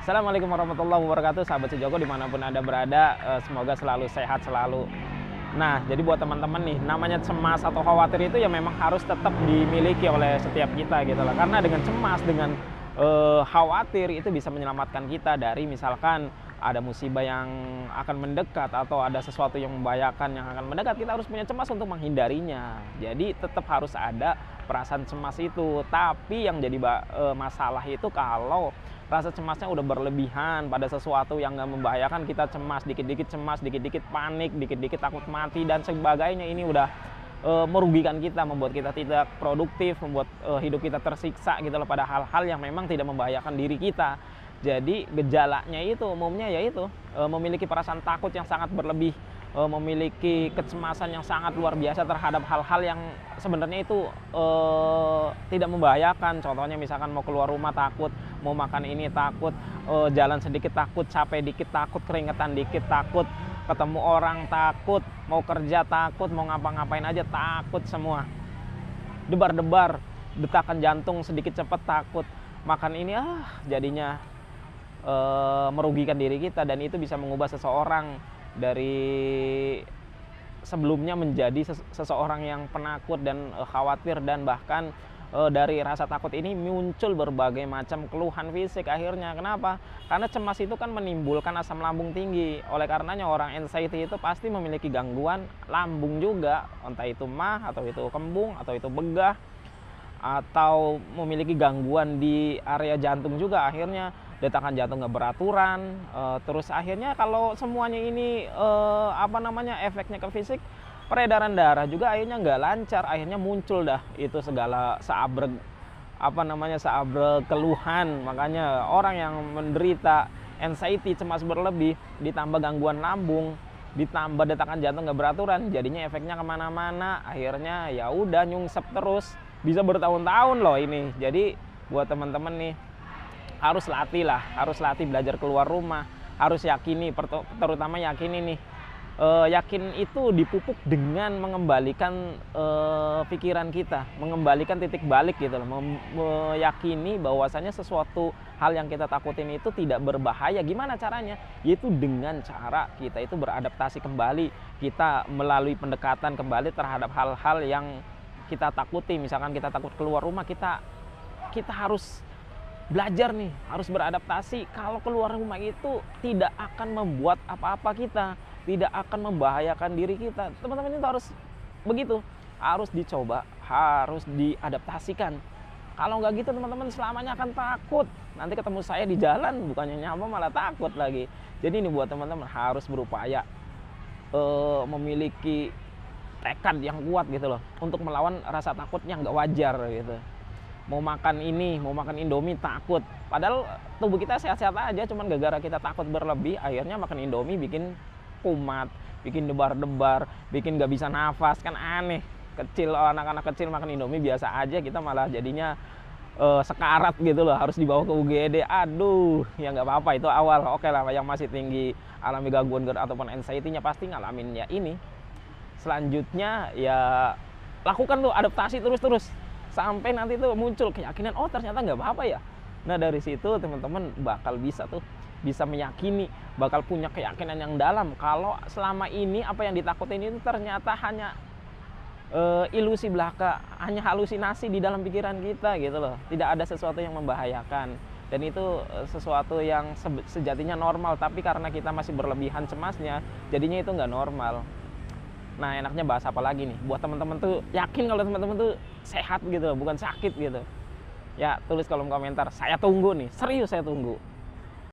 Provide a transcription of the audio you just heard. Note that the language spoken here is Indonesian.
Assalamualaikum warahmatullahi wabarakatuh, sahabat Sejoko dimanapun Anda berada, semoga selalu sehat selalu. Nah, jadi buat teman-teman nih, namanya cemas atau khawatir itu ya memang harus tetap dimiliki oleh setiap kita gitu lah. Karena dengan cemas, dengan khawatir itu bisa menyelamatkan kita dari misalkan ada musibah yang akan mendekat atau ada sesuatu yang membahayakan yang akan mendekat, kita harus punya cemas untuk menghindarinya. Jadi tetap harus ada perasaan cemas itu. Tapi yang jadi masalah itu kalau rasa cemasnya udah berlebihan pada sesuatu yang nggak membahayakan, kita cemas, dikit-dikit panik, dikit-dikit takut mati dan sebagainya. Ini udah merugikan kita, membuat kita tidak produktif, membuat hidup kita tersiksa gitu loh pada hal-hal yang memang tidak membahayakan diri kita. Jadi gejalanya itu umumnya yaitu memiliki perasaan takut yang sangat berlebih, memiliki kecemasan yang sangat luar biasa terhadap hal-hal yang sebenarnya itu tidak membahayakan. Contohnya misalkan mau keluar rumah takut, mau makan ini takut, jalan sedikit takut, capek dikit takut, keringetan dikit takut, ketemu orang takut, mau kerja takut, mau ngapa-ngapain aja takut semua. Debar-debar, detakan jantung sedikit cepat takut, makan ini jadinya merugikan diri kita, dan itu bisa mengubah seseorang dari sebelumnya menjadi seseorang yang penakut dan khawatir, dan bahkan dari rasa takut ini muncul berbagai macam keluhan fisik akhirnya. Kenapa? Karena cemas itu kan menimbulkan asam lambung tinggi. Oleh karenanya orang anxiety itu pasti memiliki gangguan lambung juga, entah itu mah atau itu kembung atau itu begah atau memiliki gangguan di area jantung juga, akhirnya detakan jantung nggak beraturan. Terus akhirnya kalau semuanya ini efeknya ke fisik, peredaran darah juga akhirnya nggak lancar, akhirnya muncul dah itu segala seabrek keluhan. Makanya orang yang menderita anxiety, cemas berlebih, ditambah gangguan lambung, ditambah detakan jantung nggak beraturan, jadinya efeknya kemana-mana, akhirnya ya udah nyungsep terus, bisa bertahun-tahun loh ini. Jadi buat teman-teman nih, harus latih belajar keluar rumah, harus yakini, terutama yakini nih, yakin itu dipupuk dengan mengembalikan pikiran kita, mengembalikan titik balik gitu loh, meyakini bahwasanya sesuatu hal yang kita takutin itu tidak berbahaya. Gimana caranya? Yaitu dengan cara kita itu beradaptasi kembali, kita melalui pendekatan kembali terhadap hal-hal yang kita takuti. Misalkan kita takut keluar rumah, kita harus belajar nih, harus beradaptasi. Kalau keluar rumah itu tidak akan membuat apa-apa kita, tidak akan membahayakan diri kita. Teman-teman itu harus begitu, harus dicoba, harus diadaptasikan. Kalau nggak gitu teman-teman selamanya akan takut. Nanti ketemu saya di jalan bukannya nyapa malah takut lagi. Jadi ini buat teman-teman harus berupaya memiliki tekad yang kuat gitu loh, untuk melawan rasa takut yang nggak wajar gitu. Mau makan ini, mau makan Indomie takut, padahal tubuh kita sehat-sehat aja, cuman gara-gara kita takut berlebih, akhirnya makan Indomie bikin kumat, bikin debar-debar, bikin nggak bisa nafas. Kan aneh. Anak-anak kecil makan Indomie biasa aja, kita malah jadinya sekarat gitu loh, harus dibawa ke UGD. Aduh, ya nggak apa-apa, itu awal. Oke lah, yang masih tinggi alami gangguan GERD ataupun anxiety-nya pasti ngalamin ya ini. Selanjutnya ya lakukan tuh adaptasi terus-terus sampai nanti tuh muncul keyakinan, oh ternyata nggak apa-apa ya. Nah dari situ teman-teman bakal bisa meyakini, bakal punya keyakinan yang dalam kalau selama ini apa yang ditakutin itu ternyata hanya ilusi belaka, hanya halusinasi di dalam pikiran kita gitu loh. Tidak ada sesuatu yang membahayakan, dan itu sesuatu yang sejatinya normal, tapi karena kita masih berlebihan cemasnya, jadinya itu nggak normal. Nah enaknya bahas apa lagi nih buat teman-teman tuh yakin kalau teman-teman tuh sehat gitu, bukan sakit gitu. Ya tulis kolom komentar, saya tunggu nih, serius saya tunggu.